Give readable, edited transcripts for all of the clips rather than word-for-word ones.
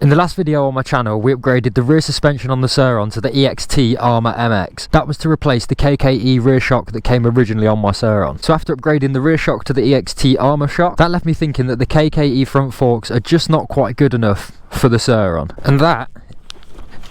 In the last video on my channel, we upgraded the rear suspension on the Surron to the EXT Armour MX. That was to replace the KKE rear shock that came originally on my Surron. So after upgrading the rear shock to the EXT Armour shock, that left me thinking that the KKE front forks are just not quite good enough for the Surron. And that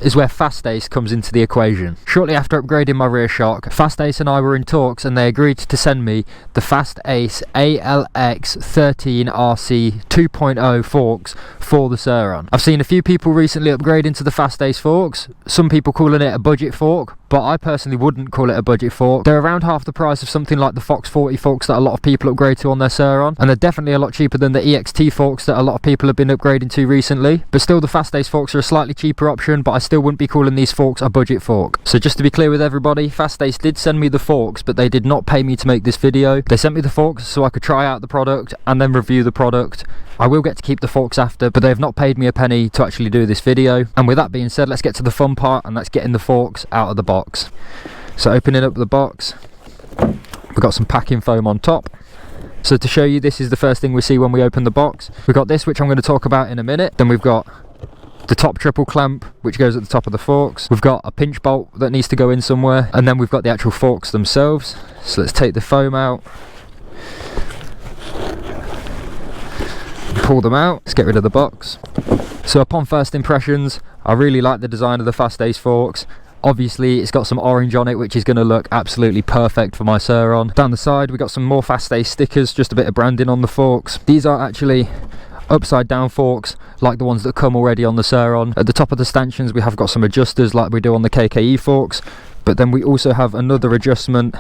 is where FastAce comes into the equation. Shortly after upgrading my rear shock, FastAce and I were in talks and they agreed to send me the FastAce ALX13RC 2.0 forks for the Surron. I've seen a few people recently upgrading to the FastAce forks, some people calling it a budget fork, but I personally wouldn't call it a budget fork. They're around half the price of something like the Fox 40 forks that a lot of people upgrade to on their Surron, and they're definitely a lot cheaper than the EXT forks that a lot of people have been upgrading to recently. But still, the FastAce forks are a slightly cheaper option, but I still wouldn't be calling these forks a budget fork. So just to be clear with everybody, FastAce did send me the forks, but they did not pay me to make this video. They sent me the forks so I could try out the product and then review the product. I will get to keep the forks after, but they have not paid me a penny to actually do this video. And with that being said, let's get to the fun part, and that's getting the forks out of the box. So opening up the box, we've got some packing foam on top. So to show you, this is the first thing we see when we open the box. We've got this, which I'm going to talk about in a minute. Then we've got the top triple clamp, which goes at the top of the forks. We've got a pinch bolt that needs to go in somewhere, and then we've got the actual forks themselves. So let's take the foam out, pull them out, let's get rid of the box. So upon first impressions, I really like the design of the FastAce forks. Obviously it's got some orange on it, which is going to look absolutely perfect for my Surron. Down the side we've got some more FastAce stickers, just a bit of branding on the forks. These are actually upside down forks like the ones that come already on the Surron. At the top of the stanchions we have got some adjusters like we do on the KKE forks, but then we also have another adjustment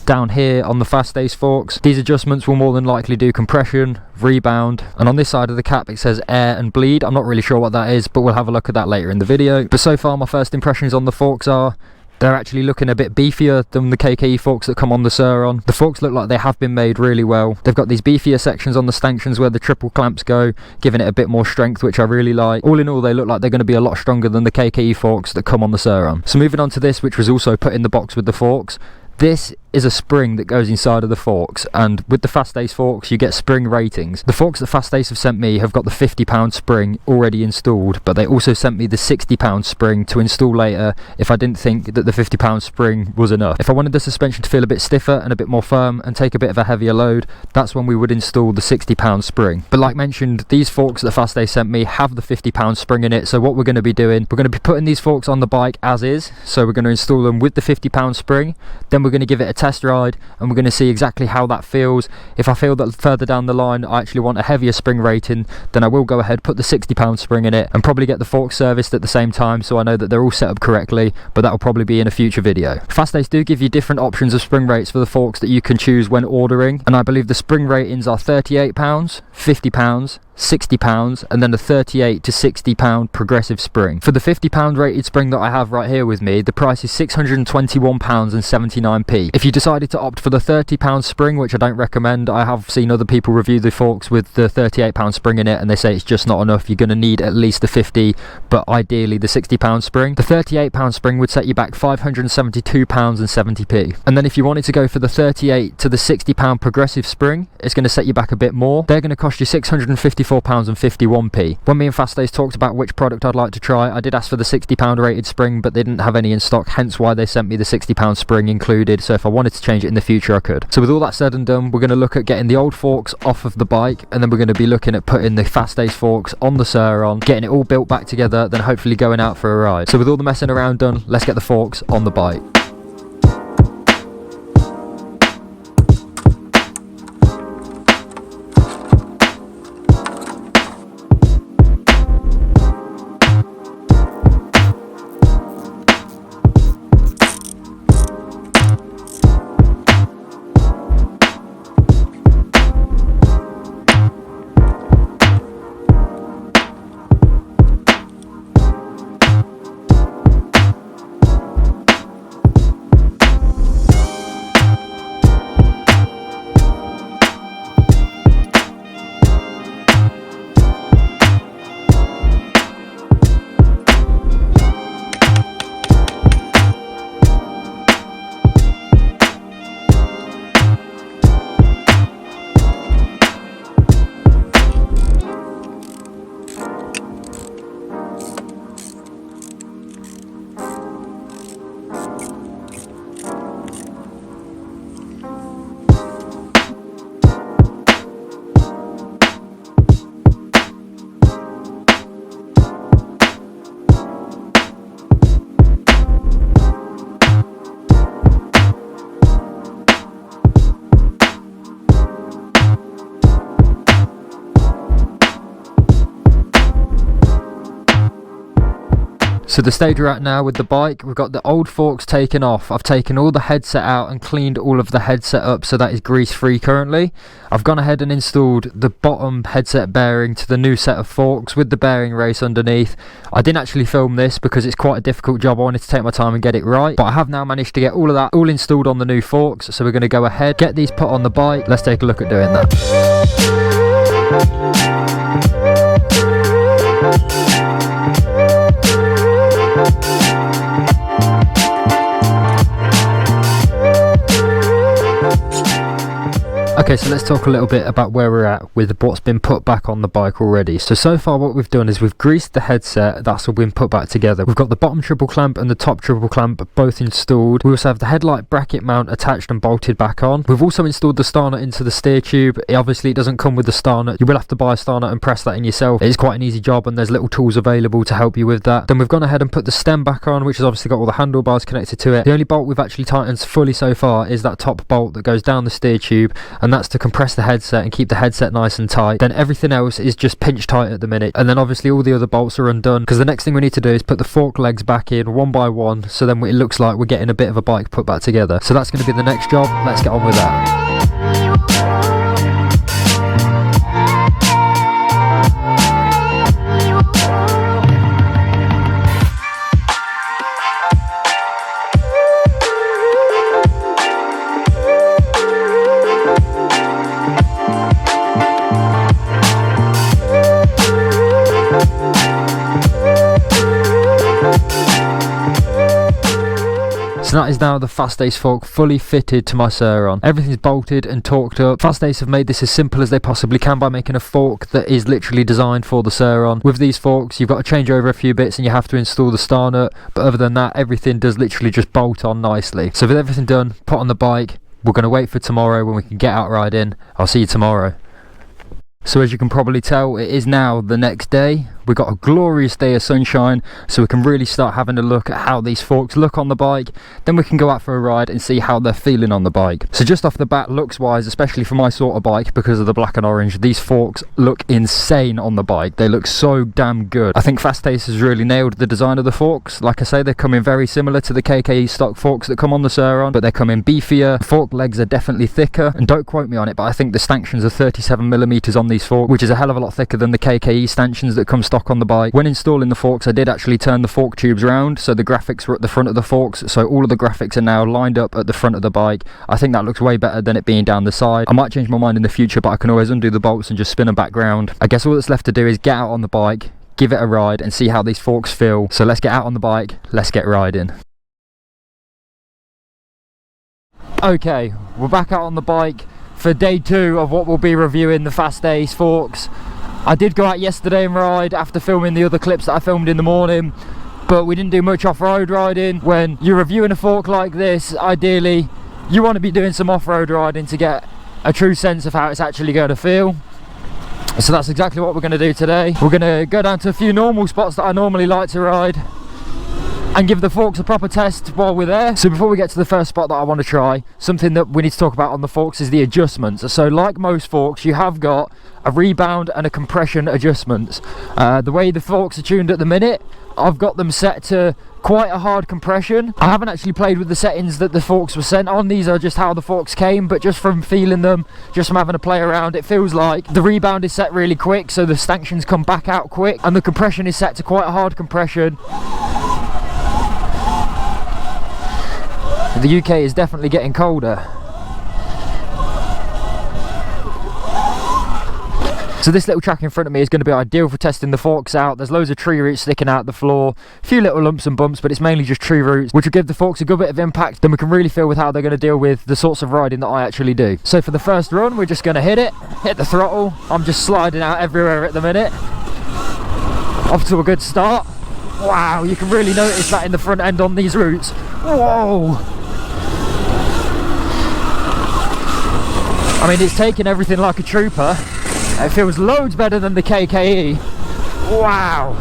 down here on the FastAce forks. These adjustments will more than likely do compression, rebound, and on this side of the cap it says air and bleed. I'm not really sure what that is, but we'll have a look at that later in the video. But so far my first impressions on the forks are they're actually looking a bit beefier than the KKE forks that come on the Surron. The forks look like they have been made really well. They've got these beefier sections on the stanchions where the triple clamps go, giving it a bit more strength, which I really like. All in all, they look like they're going to be a lot stronger than the KKE forks that come on the Surron. So moving on to this, which was also put in the box with the forks. This is a spring that goes inside of the forks, and with the FastAce forks you get spring ratings. The forks that FastAce have sent me have got the £50 spring already installed, but they also sent me the £60 spring to install later if I didn't think that the £50 spring was enough. If I wanted the suspension to feel a bit stiffer and a bit more firm and take a bit of a heavier load, that's when we would install the £60 spring. But like mentioned, these forks that FastAce sent me have the £50 spring in it, so what we're going to be doing, we're going to be putting these forks on the bike as is. So we're going to install them with the £50 spring, then we're going to give it a test ride and we're going to see exactly how that feels. If I feel that further down the line I actually want a heavier spring rating, then I will go ahead, put the £60 spring in it, and probably get the forks serviced at the same time so I know that they're all set up correctly, but that will probably be in a future video. FastAce do give you different options of spring rates for the forks that you can choose when ordering, and I believe the spring ratings are £38, £50, £60, and then a £38 to £60 progressive spring. For the £50 rated spring that I have right here with me, the price is £621.79p. If you decided to opt for the £30 spring, which I don't recommend, I have seen other people review the forks with the £38 spring in it and they say it's just not enough. You're going to need at least the 50, but ideally the £60 spring. The £38 spring would set you back £572.70p. And then if you wanted to go for the £38 to the £60 progressive spring, it's going to set you back a bit more. They're going to cost you £654.51p. When me and FastAce talked about which product I'd like to try, I did ask for the £60 rated spring, but they didn't have any in stock, hence why they sent me the £60 spring included, so if I wanted to change it in the future I could. So with all that said and done, we're going to look at getting the old forks off of the bike, and then we're going to be looking at putting the FastAce forks on the Surron, getting it all built back together, then hopefully going out for a ride. So with all the messing around done, let's get the forks on the bike. So the stage we're at now with the bike, we've got the old forks taken off. I've taken all the headset out and cleaned all of the headset up so that is grease free currently. I've gone ahead and installed the bottom headset bearing to the new set of forks with the bearing race underneath. I didn't actually film this because it's quite a difficult job. I wanted to take my time and get it right, but I have now managed to get all of that all installed on the new forks. So we're going to go ahead, get these put on the bike. Let's take a look at doing that. Okay, so let's talk a little bit about where we're at with what's been put back on the bike already. So far what we've done is we've greased the headset, that's all been put back together. We've got the bottom triple clamp and the top triple clamp both installed. We also have the headlight bracket mount attached and bolted back on. We've also installed the star nut into the steer tube. Obviously it doesn't come with the star nut. You will have to buy a star nut and press that in yourself. It is quite an easy job and there's little tools available to help you with that. Then we've gone ahead and put the stem back on, which has obviously got all the handlebars connected to it. The only bolt we've actually tightened fully so far is that top bolt that goes down the steer tube, and that's to compress the headset and keep the headset nice and tight. Then everything else is just pinch tight at the minute, and then obviously all the other bolts are undone, because the next thing we need to do is put the fork legs back in one by one, so then it looks like we're getting a bit of a bike put back together. So that's going to be the next job. Let's get on with that. So that is now the FastAce fork fully fitted to my Surron. Everything's bolted and torqued up. FastAce have made this as simple as they possibly can by making a fork that is literally designed for the Surron. With these forks, you've got to change over a few bits and you have to install the star nut, but other than that, everything does literally just bolt on nicely. So with everything done, put on the bike, we're going to wait for tomorrow when we can get out riding. I'll see you tomorrow. So as you can probably tell, it is now the next day. We've got a glorious day of sunshine, so we can really start having a look at how these forks look on the bike. Then we can go out for a ride and see how they're feeling on the bike. So just off the bat, looks wise, especially for my sort of bike, because of the black and orange, these forks look insane on the bike. They look so damn good. I think FastAce has really nailed the design of the forks. Like I say, they're coming very similar to the KKE stock forks that come on the Surron, but they're coming beefier. The fork legs are definitely thicker, and don't quote me on it, but I think the stanchions are 37mm on these forks, which is a hell of a lot thicker than the KKE stanchions that come stock on the bike. When installing the forks, I did actually turn the fork tubes round, so the graphics were at the front of the forks, so all of the graphics are now lined up at the front of the bike. I think that looks way better than it being down the side. I might change my mind in the future, but I can always undo the bolts and just spin them back round. I guess all that's left to do is get out on the bike, give it a ride and see how these forks feel. So let's get out on the bike, let's get riding. Okay, we're back out on the bike for day 2 of what we'll be reviewing, the FastAce forks. I did go out yesterday and ride after filming the other clips that I filmed in the morning, but we didn't do much off-road riding. When you're reviewing a fork like this, ideally you want to be doing some off-road riding to get a true sense of how it's actually going to feel. So that's exactly what we're going to do today. We're going to go down to a few normal spots that I normally like to ride and give the forks a proper test while we're there. So before we get to the first spot that I want to try, something that we need to talk about on the forks is the adjustments. So like most forks, you have got a rebound and a compression adjustments. The way the forks are tuned at the minute, I've got them set to quite a hard compression. I haven't actually played with the settings that the forks were sent on. These are just how the forks came, but just from feeling them, just from having a play around, it feels like the rebound is set really quick, so the stanchions come back out quick, and the compression is set to quite a hard compression. The UK is definitely getting colder. So this little track in front of me is going to be ideal for testing the forks out. There's loads of tree roots sticking out the floor, a few little lumps and bumps, but it's mainly just tree roots, which will give the forks a good bit of impact. Then we can really feel with how they're going to deal with the sorts of riding that I actually do. So for the first run, we're just going to hit the throttle. I'm just sliding out everywhere at the minute. Off to a good start. Wow, you can really notice that in the front end on these roots. Whoa! I mean, it's taking everything like a trooper. It feels loads better than the KKE. Wow!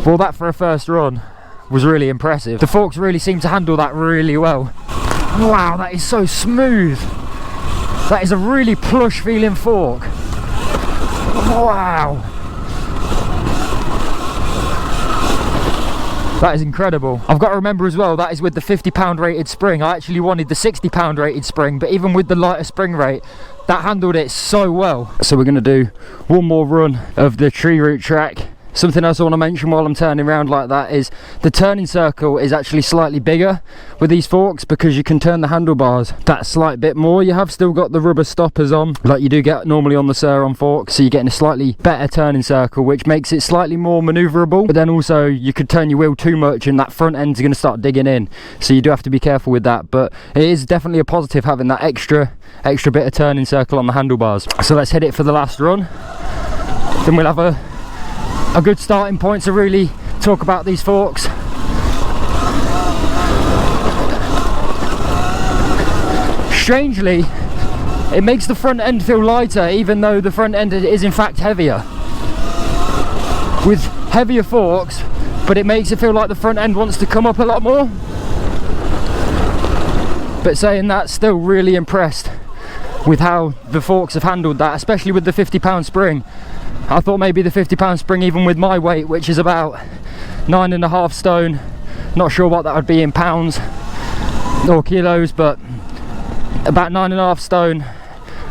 Well, that for a first run was really impressive. The forks really seem to handle that really well. Wow, that is so smooth. That is a really plush feeling fork. Wow! That is incredible. I've got to remember as well, that is with the 50-pound rated spring. I actually wanted the 60-pound rated spring, but even with the lighter spring rate, that handled it so well. So we're going to do one more run of the tree root track. Something else I want to mention while I'm turning around like that is the turning circle is actually slightly bigger with these forks because you can turn the handlebars that slight bit more. You have still got the rubber stoppers on like you do get normally on the Surron fork, so you're getting a slightly better turning circle, which makes it slightly more manoeuvrable. But then also you could turn your wheel too much and that front end's going to start digging in, so you do have to be careful with that. But it is definitely a positive having that extra bit of turning circle on the handlebars. So let's hit it for the last run, then we'll have a good starting point to really talk about these forks. Strangely, it makes the front end feel lighter, even though the front end is in fact heavier. With heavier forks, but it makes it feel like the front end wants to come up a lot more. But saying that, still really impressed with how the forks have handled that, especially with the 50-pound spring. I thought maybe the 50-pound spring, even with my weight, which is about 9.5 stone, not sure what that would be in pounds or kilos, but about 9.5 stone,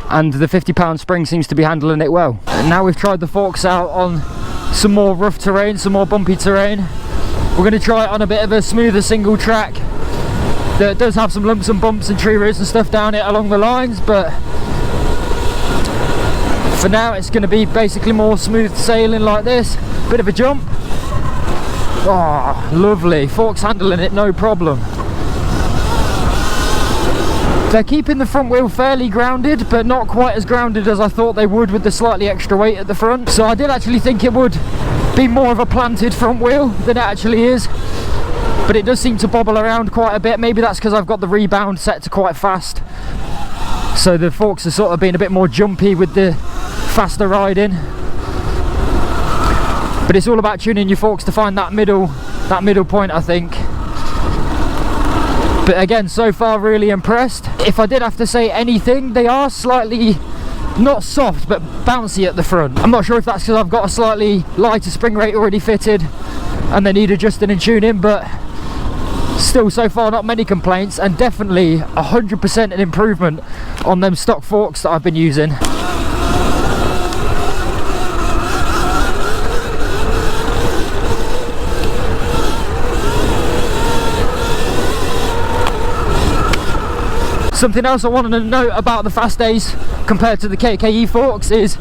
and the 50-pound spring seems to be handling it well. And now we've tried the forks out on some more rough terrain, some more bumpy terrain. We're going to try it on a bit of a smoother single track that does have some lumps and bumps and tree roots and stuff down it along the lines, but for now it's going to be basically more smooth sailing like this. Bit of a jump. Oh, lovely. Forks handling it no problem. They're keeping the front wheel fairly grounded, but not quite as grounded as I thought they would with the slightly extra weight at the front. So I did actually think it would be more of a planted front wheel than it actually is, but it does seem to bobble around quite a bit. Maybe that's because I've got the rebound set to quite fast, so the forks are sort of being a bit more jumpy with the faster riding. But it's all about tuning your forks to find that middle point, I think. But again, so far really impressed. If I did have to say anything, they are slightly not soft but bouncy at the front. I'm not sure if that's because I've got a slightly lighter spring rate already fitted and they need adjusting and tuning, but still so far not many complaints, and definitely 100% an improvement on them stock forks that I've been using. Something else I wanted to note about the FastAce compared to the KKE forks is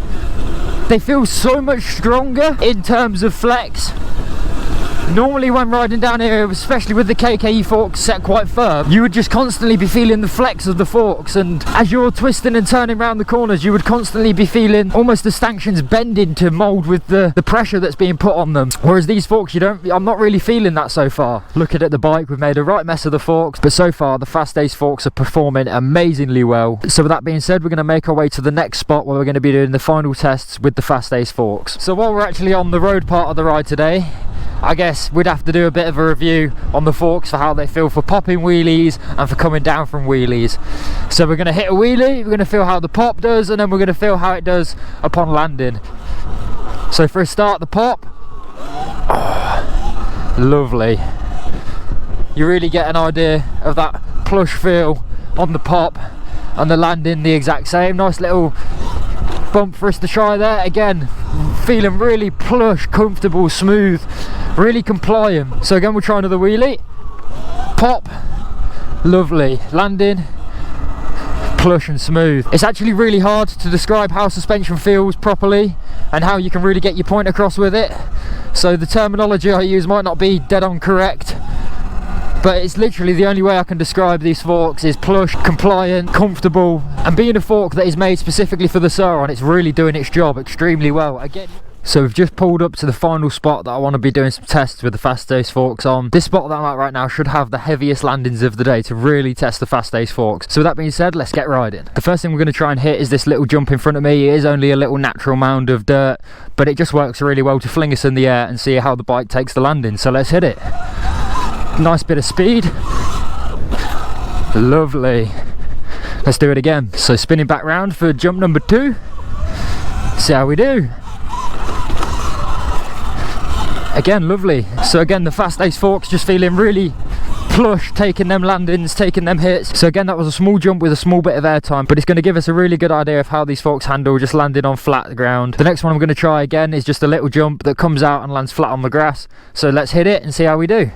they feel so much stronger in terms of flex. Normally when riding down here, especially with the KKE forks set quite firm, you would just constantly be feeling the flex of the forks, and as you're twisting and turning around the corners, you would constantly be feeling almost the stanchions bending to mould with the pressure that's being put on them. Whereas these forks, I'm not really feeling that so far. Looking at the bike, we've made a right mess of the forks, but so far the FastAce forks are performing amazingly well. So with that being said, we're going to make our way to the next spot where we're going to be doing the final tests with the FastAce forks. So while we're actually on the road part of the ride today, I guess we'd have to do a bit of a review on the forks for how they feel for popping wheelies and for coming down from wheelies. So we're going to hit a wheelie, we're going to feel how the pop does, and then we're going to feel how it does upon landing. So for a start, the pop. Oh, lovely. You really get an idea of that plush feel on the pop, and the landing the exact same. Nice little bump for us to try there. Again, feeling really plush, comfortable, smooth, really compliant. So again, we'll try another wheelie. Pop, lovely. Landing, plush and smooth. It's actually really hard to describe how suspension feels properly and how you can really get your point across with it. So the terminology I use might not be dead on correct, but it's literally the only way I can describe these forks is plush, compliant, comfortable, and being a fork that is made specifically for the Surron, it's really doing its job extremely well. Again, so we've just pulled up to the final spot that I want to be doing some tests with the FastAce forks on. This spot that I'm at right now should have the heaviest landings of the day to really test the FastAce forks. So with that being said, let's get riding. The first thing we're going to try and hit is this little jump in front of me. It is only a little natural mound of dirt, but it just works really well to fling us in the air and see how the bike takes the landing. So let's hit it. Nice bit of speed. Lovely. Let's do it again. So spinning back round for jump number 2. See how we do. Again, lovely. So again, the FastAce forks just feeling really plush, taking them landings, taking them hits. So again, that was a small jump with a small bit of airtime, but it's going to give us a really good idea of how these forks handle just landing on flat ground. The next one I'm going to try again is just a little jump that comes out and lands flat on the grass. So let's hit it and see how we do.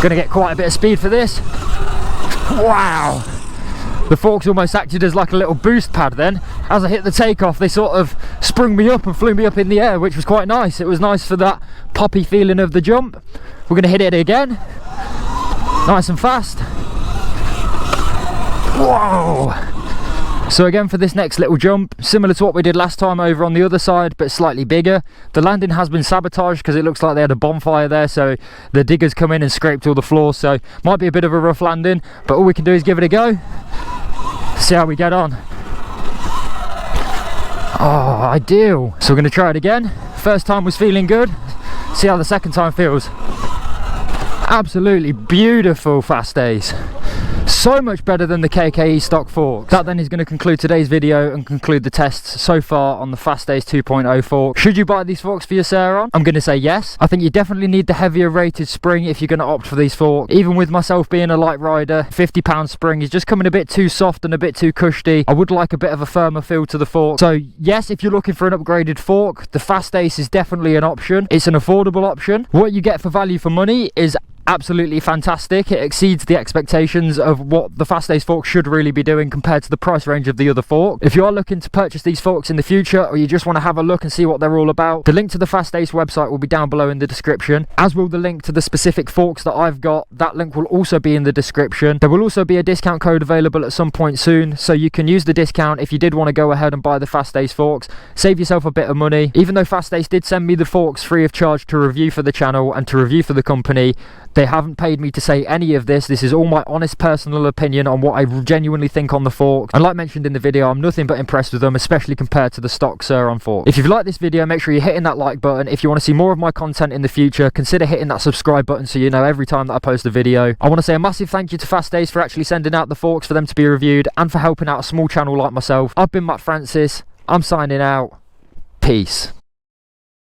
Going to get quite a bit of speed for this. Wow! The forks almost acted as like a little boost pad then. As I hit the takeoff, they sort of sprung me up and flew me up in the air, which was quite nice. It was nice for that poppy feeling of the jump. We're going to hit it again. Nice and fast. Whoa! So again, for this next little jump, similar to what we did last time over on the other side, but slightly bigger. The landing has been sabotaged because it looks like they had a bonfire there, so the diggers come in and scraped all the floors, so might be a bit of a rough landing, but all we can do is give it a go. See how we get on. Oh, ideal. So we're going to try it again. First time was feeling good. See how the second time feels. Absolutely beautiful FastAce. So much better than the KKE stock fork. That then is going to conclude today's video and conclude the tests so far on the FastAce 2.0 fork. Should you buy these forks for your Surron? I'm going to say yes. I think you definitely need the heavier rated spring if you're going to opt for these forks. Even with myself being a light rider, £50 spring is just coming a bit too soft and a bit too cushy. I would like a bit of a firmer feel to the fork. So yes, if you're looking for an upgraded fork, the FastAce is definitely an option. It's an affordable option. What you get for value for money is absolutely fantastic. It exceeds the expectations of what the FastAce fork should really be doing compared to the price range of the other fork. If you are looking to purchase these forks in the future, or you just want to have a look and see what they're all about, the link to the FastAce website will be down below in the description, as will the link to the specific forks that I've got. That link will also be in the description. There will also be a discount code available at some point soon, so you can use the discount if you did want to go ahead and buy the FastAce forks. Save yourself a bit of money. Even though FastAce did send me the forks free of charge to review for the channel and to review for the company, they haven't paid me to say any of this. This is all my honest personal opinion on what I genuinely think on the fork. And like mentioned in the video, I'm nothing but impressed with them, especially compared to the stock Surron fork. If you've liked this video, make sure you're hitting that like button. If you want to see more of my content in the future, consider hitting that subscribe button so you know every time that I post a video. I want to say a massive thank you to FastAce for actually sending out the forks for them to be reviewed and for helping out a small channel like myself. I've been Matt Francis. I'm signing out. Peace.